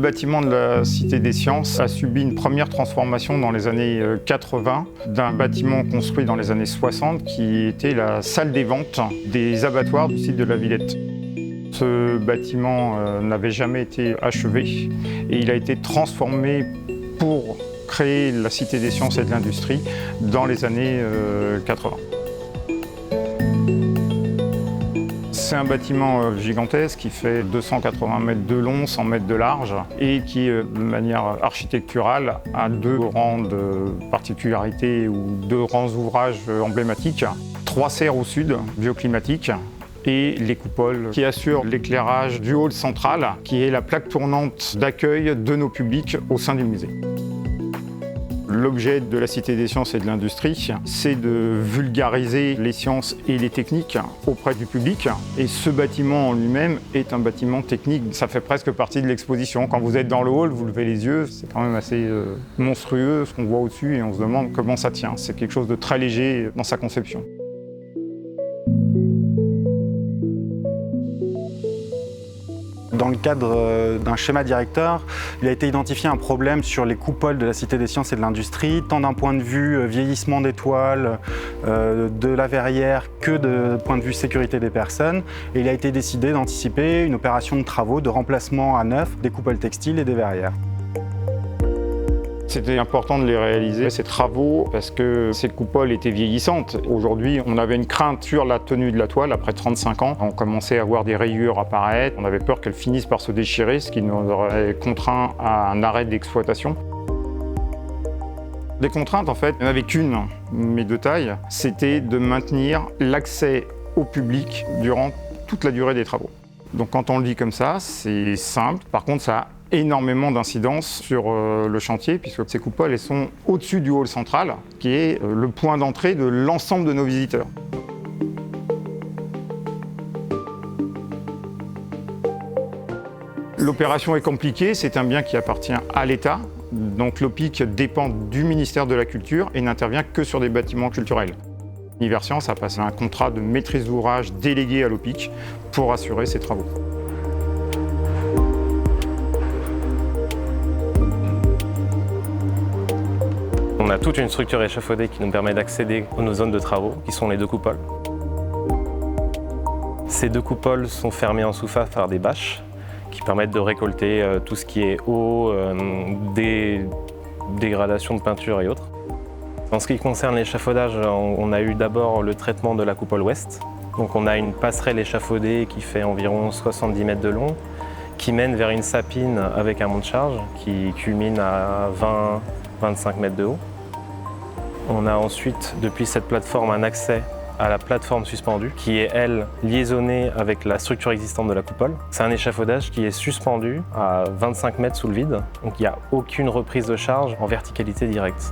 bâtiment de la Cité des Sciences a subi une première transformation dans les années 80 d'un bâtiment construit dans les années 60 qui était la salle des ventes des abattoirs du site de la Villette. Ce bâtiment n'avait jamais été achevé et il a été transformé pour créer la Cité des Sciences et de l'Industrie dans les années 80. C'est un bâtiment gigantesque qui fait 280 mètres de long, 100 mètres de large et qui, de manière architecturale, a deux grandes particularités ou deux grands ouvrages emblématiques. 3 serres au sud, bioclimatiques, et les coupoles qui assurent l'éclairage du hall central, qui est la plaque tournante d'accueil de nos publics au sein du musée. L'objet de la Cité des Sciences et de l'Industrie, c'est de vulgariser les sciences et les techniques auprès du public. Et ce bâtiment en lui-même est un bâtiment technique. Ça fait presque partie de l'exposition. Quand vous êtes dans le hall, vous levez les yeux, c'est quand même assez monstrueux ce qu'on voit au-dessus et on se demande comment ça tient. C'est quelque chose de très léger dans sa conception. Dans le cadre d'un schéma directeur, il a été identifié un problème sur les coupoles de la Cité des Sciences et de l'Industrie, tant d'un point de vue vieillissement des toiles, de la verrière, que de point de vue sécurité des personnes. Et il a été décidé d'anticiper une opération de travaux de remplacement à neuf des coupoles textiles et des verrières. C'était important de les réaliser, ces travaux, parce que ces coupoles étaient vieillissantes. Aujourd'hui, on avait une crainte sur la tenue de la toile après 35 ans. On commençait à voir des rayures apparaître. On avait peur qu'elles finissent par se déchirer, ce qui nous aurait contraint à un arrêt d'exploitation. Les contraintes, en fait, il n'y en avait qu'une, mais de taille. C'était de maintenir l'accès au public durant toute la durée des travaux. Donc quand on le dit comme ça, c'est simple. Par contre, ça a énormément d'incidence sur le chantier, puisque ces coupoles elles sont au-dessus du hall central, qui est le point d'entrée de l'ensemble de nos visiteurs. L'opération est compliquée, c'est un bien qui appartient à l'État, donc l'OPIC dépend du ministère de la Culture et n'intervient que sur des bâtiments culturels. Universcience a passé un contrat de maîtrise d'ouvrage délégué à l'OPIC pour assurer ces travaux. On a toute une structure échafaudée qui nous permet d'accéder à nos zones de travaux, qui sont les 2 coupoles. Ces 2 coupoles sont fermées en sous-face par des bâches qui permettent de récolter tout ce qui est eau, dégradation de peinture et autres. En ce qui concerne l'échafaudage, on a eu d'abord le traitement de la coupole ouest. Donc on a une passerelle échafaudée qui fait environ 70 mètres de long, qui mène vers une sapine avec un mont de charge qui culmine à 20-25 mètres de haut. On a ensuite, depuis cette plateforme, un accès à la plateforme suspendue qui est, elle, liaisonnée avec la structure existante de la coupole. C'est un échafaudage qui est suspendu à 25 mètres sous le vide, donc il n'y a aucune reprise de charge en verticalité directe.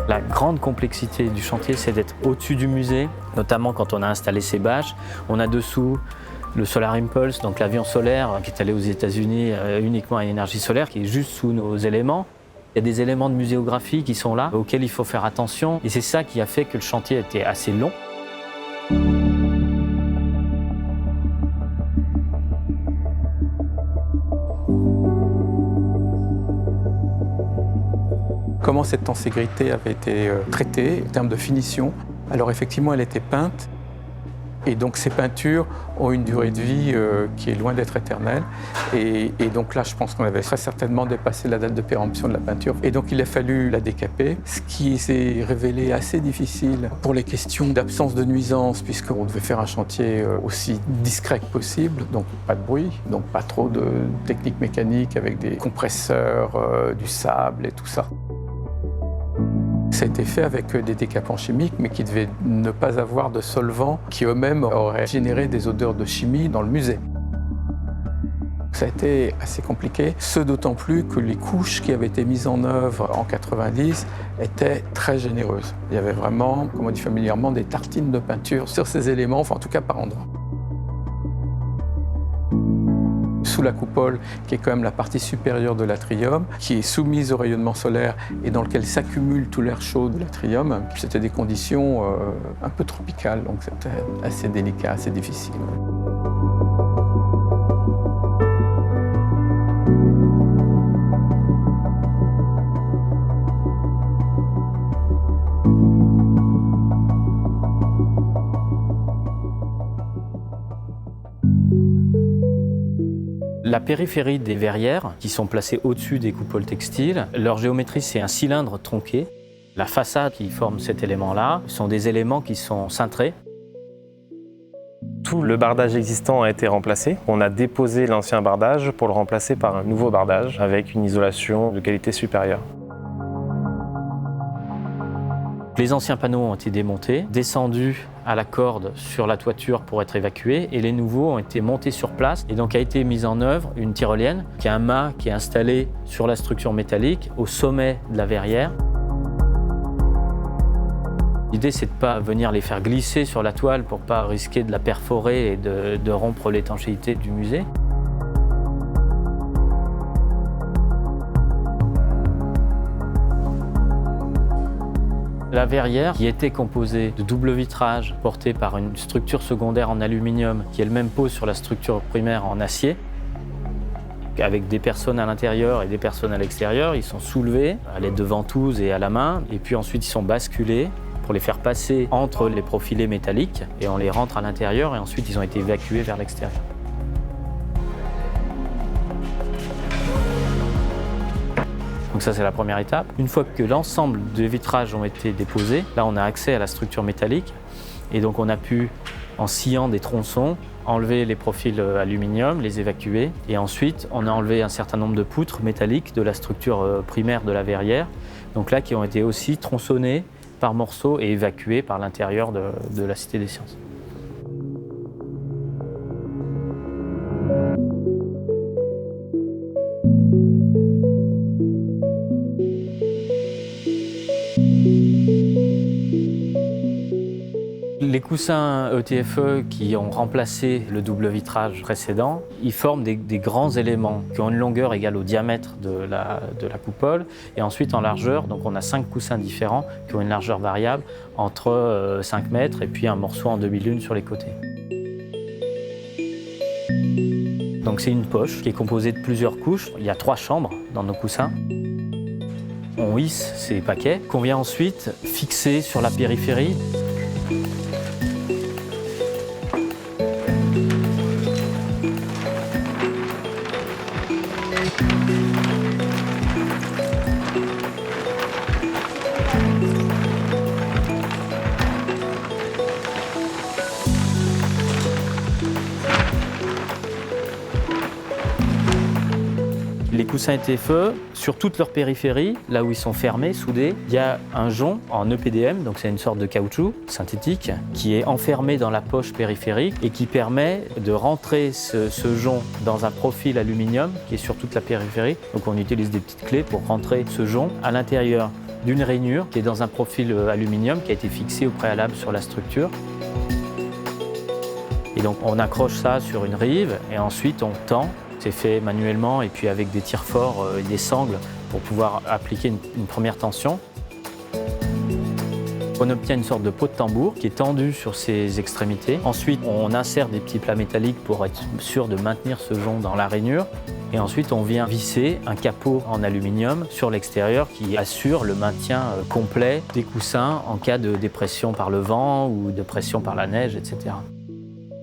La grande complexité du chantier, c'est d'être au-dessus du musée, notamment quand on a installé ces bâches. On a dessous le Solar Impulse, donc l'avion solaire qui est allé aux États-Unis uniquement à l'énergie solaire, qui est juste sous nos éléments. Il y a des éléments de muséographie qui sont là, auxquels il faut faire attention. Et c'est ça qui a fait que le chantier était assez long. Comment cette tenségrité avait été traitée en termes de finition? Alors effectivement, elle était peinte. Et donc ces peintures ont une durée de vie qui est loin d'être éternelle. Et donc là, je pense qu'on avait très certainement dépassé la date de péremption de la peinture. Et donc il a fallu la décaper, ce qui s'est révélé assez difficile pour les questions d'absence de nuisance, puisqu'on devait faire un chantier aussi discret que possible, donc pas de bruit, donc pas trop de technique mécanique avec des compresseurs, du sable et tout ça. Ça a été fait avec des décapants chimiques, mais qui devaient ne pas avoir de solvants qui eux-mêmes auraient généré des odeurs de chimie dans le musée. Ça a été assez compliqué, ce d'autant plus que les couches qui avaient été mises en œuvre en 90 étaient très généreuses. Il y avait vraiment, comme on dit familièrement, des tartines de peinture sur ces éléments, enfin en tout cas par endroits. Sous la coupole, qui est quand même la partie supérieure de l'atrium, qui est soumise au rayonnement solaire et dans lequel s'accumule tout l'air chaud de l'atrium. C'était des conditions un peu tropicales, donc c'était assez délicat, assez difficile. La périphérie des verrières, qui sont placées au-dessus des coupoles textiles, leur géométrie, c'est un cylindre tronqué. La façade qui forme cet élément-là sont des éléments qui sont cintrés. Tout le bardage existant a été remplacé. On a déposé l'ancien bardage pour le remplacer par un nouveau bardage avec une isolation de qualité supérieure. Les anciens panneaux ont été démontés, descendus à la corde sur la toiture pour être évacués et les nouveaux ont été montés sur place et donc a été mise en œuvre une tyrolienne qui est un mât qui est installé sur la structure métallique au sommet de la verrière. L'idée, c'est de ne pas venir les faire glisser sur la toile pour ne pas risquer de la perforer et de rompre l'étanchéité du musée. La verrière, qui était composée de double vitrage porté par une structure secondaire en aluminium qui elle-même pose sur la structure primaire en acier, avec des personnes à l'intérieur et des personnes à l'extérieur, ils sont soulevés à l'aide de ventouses et à la main, et puis ensuite ils sont basculés pour les faire passer entre les profilés métalliques et on les rentre à l'intérieur et ensuite ils ont été évacués vers l'extérieur. Donc ça c'est la première étape. Une fois que l'ensemble des vitrages ont été déposés, là on a accès à la structure métallique et donc on a pu, en sciant des tronçons, enlever les profils aluminium, les évacuer et ensuite on a enlevé un certain nombre de poutres métalliques de la structure primaire de la verrière, donc là qui ont été aussi tronçonnées par morceaux et évacués par l'intérieur de la Cité des Sciences. Les coussins ETFE qui ont remplacé le double vitrage précédent, ils forment des grands éléments qui ont une longueur égale au diamètre de la coupole et ensuite en largeur, donc on a 5 coussins différents qui ont une largeur variable entre 5 mètres et puis un morceau en demi-lune sur les côtés. Donc c'est une poche qui est composée de plusieurs couches, il y a 3 chambres dans nos coussins. On hisse ces paquets qu'on vient ensuite fixer sur la périphérie. Les coussins ETFE, sur toute leur périphérie, là où ils sont fermés, soudés, il y a un jonc en EPDM, donc c'est une sorte de caoutchouc synthétique, qui est enfermé dans la poche périphérique et qui permet de rentrer ce jonc dans un profil aluminium qui est sur toute la périphérie. Donc on utilise des petites clés pour rentrer ce jonc à l'intérieur d'une rainure qui est dans un profil aluminium qui a été fixé au préalable sur la structure. Et donc on accroche ça sur une rive et ensuite on tend. C'est fait manuellement et puis avec des tire forts et des sangles pour pouvoir appliquer une première tension. On obtient une sorte de peau de tambour qui est tendue sur ses extrémités. Ensuite, on insère des petits plats métalliques pour être sûr de maintenir ce jonc dans la rainure. Et ensuite, on vient visser un capot en aluminium sur l'extérieur qui assure le maintien complet des coussins en cas de dépression par le vent ou de pression par la neige, etc.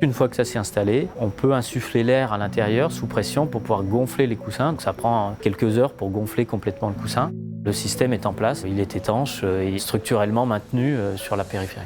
Une fois que ça s'est installé, on peut insuffler l'air à l'intérieur sous pression pour pouvoir gonfler les coussins. Donc ça prend quelques heures pour gonfler complètement le coussin. Le système est en place, il est étanche et structurellement maintenu sur la périphérie.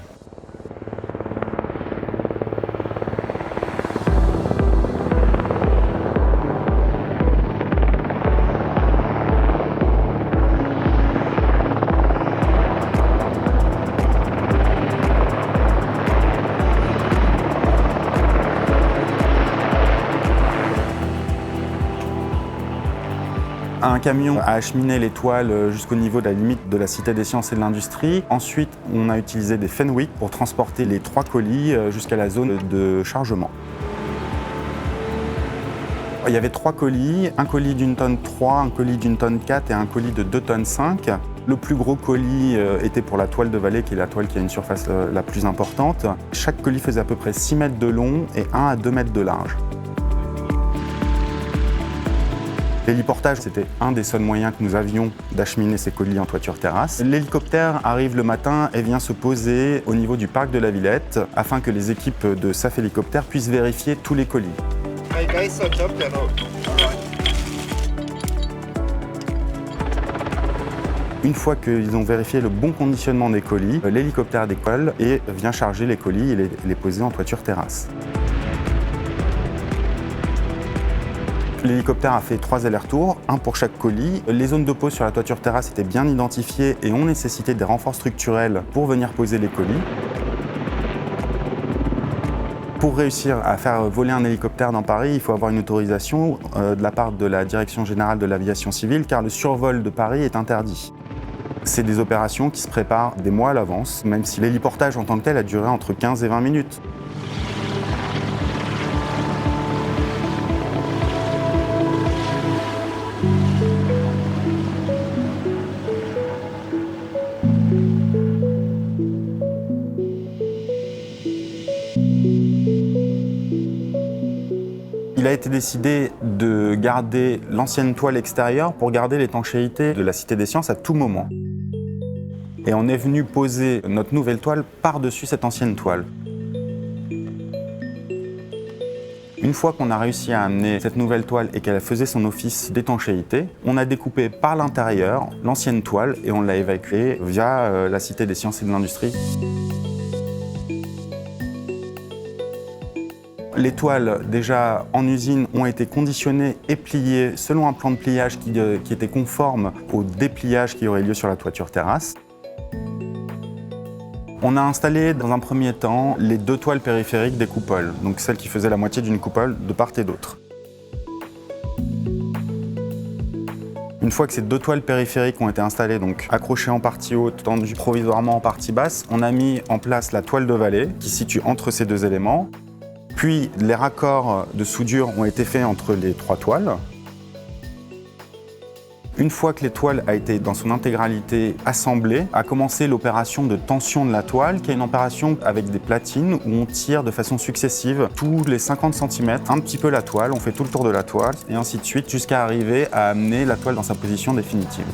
Un camion a acheminé les toiles jusqu'au niveau de la limite de la Cité des Sciences et de l'Industrie. Ensuite, on a utilisé des Fenwick pour transporter les 3 colis jusqu'à la zone de chargement. Il y avait 3 colis, un colis d'une tonne 3, un colis d'une tonne 4 et un colis de 2 tonnes 5. Le plus gros colis était pour la toile de vallée, qui est la toile qui a une surface la plus importante. Chaque colis faisait à peu près 6 mètres de long et 1 à 2 mètres de large. L'héliportage, c'était un des seuls moyens que nous avions d'acheminer ces colis en toiture terrasse. L'hélicoptère arrive le matin et vient se poser au niveau du parc de la Villette afin que les équipes de SAF Hélicoptère puissent vérifier tous les colis. Hi guys, what's up? Une fois qu'ils ont vérifié le bon conditionnement des colis, l'hélicoptère décolle et vient charger les colis et les poser en toiture terrasse. L'hélicoptère a fait 3 allers-retours, un pour chaque colis. Les zones de pose sur la toiture terrasse étaient bien identifiées et ont nécessité des renforts structurels pour venir poser les colis. Pour réussir à faire voler un hélicoptère dans Paris, il faut avoir une autorisation de la part de la Direction générale de l'aviation civile, car le survol de Paris est interdit. C'est des opérations qui se préparent des mois à l'avance, même si l'héliportage en tant que tel a duré entre 15 et 20 minutes. Il a été décidé de garder l'ancienne toile extérieure pour garder l'étanchéité de la Cité des Sciences à tout moment. Et on est venu poser notre nouvelle toile par-dessus cette ancienne toile. Une fois qu'on a réussi à amener cette nouvelle toile et qu'elle faisait son office d'étanchéité, on a découpé par l'intérieur l'ancienne toile et on l'a évacuée via la Cité des Sciences et de l'Industrie. Les toiles, déjà en usine, ont été conditionnées et pliées selon un plan de pliage qui était conforme au dépliage qui aurait lieu sur la toiture terrasse. On a installé dans un premier temps les 2 toiles périphériques des coupoles, donc celles qui faisaient la moitié d'une coupole de part et d'autre. Une fois que ces 2 toiles périphériques ont été installées, donc accrochées en partie haute, tendues provisoirement en partie basse, on a mis en place la toile de Vallée qui se situe entre ces 2 éléments. Puis les raccords de soudure ont été faits entre les 3 toiles. Une fois que les toiles a été dans son intégralité assemblée, a commencé l'opération de tension de la toile, qui est une opération avec des platines où on tire de façon successive tous les 50 cm un petit peu la toile, on fait tout le tour de la toile et ainsi de suite jusqu'à arriver à amener la toile dans sa position définitive.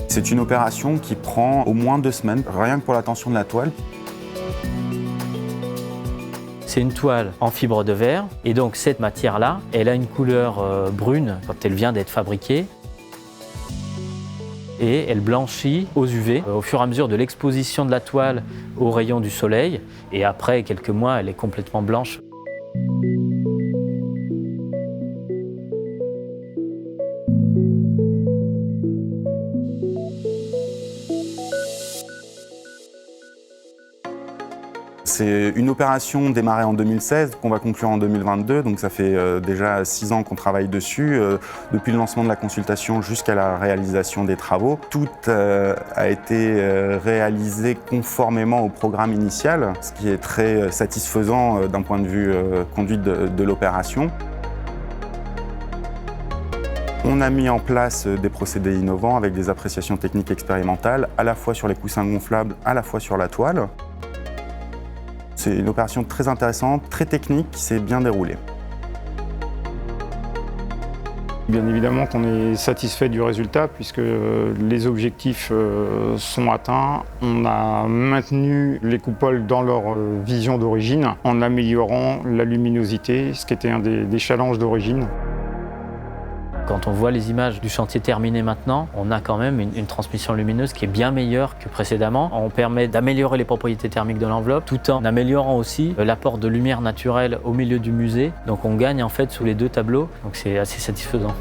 C'est une opération qui prend au moins 2 semaines, rien que pour la tension de la toile. C'est une toile en fibre de verre et donc cette matière-là, elle a une couleur brune quand elle vient d'être fabriquée et elle blanchit aux UV au fur et à mesure de l'exposition de la toile aux rayons du soleil et après quelques mois, elle est complètement blanche. C'est une opération démarrée en 2016 qu'on va conclure en 2022, donc ça fait déjà 6 ans qu'on travaille dessus, depuis le lancement de la consultation jusqu'à la réalisation des travaux. Tout a été réalisé conformément au programme initial, ce qui est très satisfaisant d'un point de vue conduite de l'opération. On a mis en place des procédés innovants avec des appréciations techniques expérimentales, à la fois sur les coussins gonflables, à la fois sur la toile. C'est une opération très intéressante, très technique, qui s'est bien déroulée. Bien évidemment qu'on est satisfait du résultat puisque les objectifs sont atteints. On a maintenu les coupoles dans leur vision d'origine en améliorant la luminosité, ce qui était un des challenges d'origine. Quand on voit les images du chantier terminé maintenant, on a quand même une transmission lumineuse qui est bien meilleure que précédemment. On permet d'améliorer les propriétés thermiques de l'enveloppe tout en améliorant aussi l'apport de lumière naturelle au milieu du musée. Donc on gagne en fait sous les 2 tableaux, donc c'est assez satisfaisant.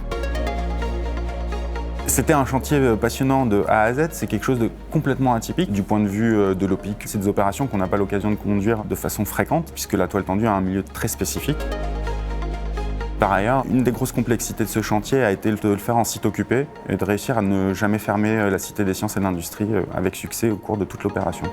C'était un chantier passionnant de A à Z, c'est quelque chose de complètement atypique du point de vue de l'OPIC. C'est des opérations qu'on n'a pas l'occasion de conduire de façon fréquente puisque la toile tendue a un milieu très spécifique. Par ailleurs, une des grosses complexités de ce chantier a été de le faire en site occupé et de réussir à ne jamais fermer la Cité des Sciences et de l'Industrie avec succès au cours de toute l'opération.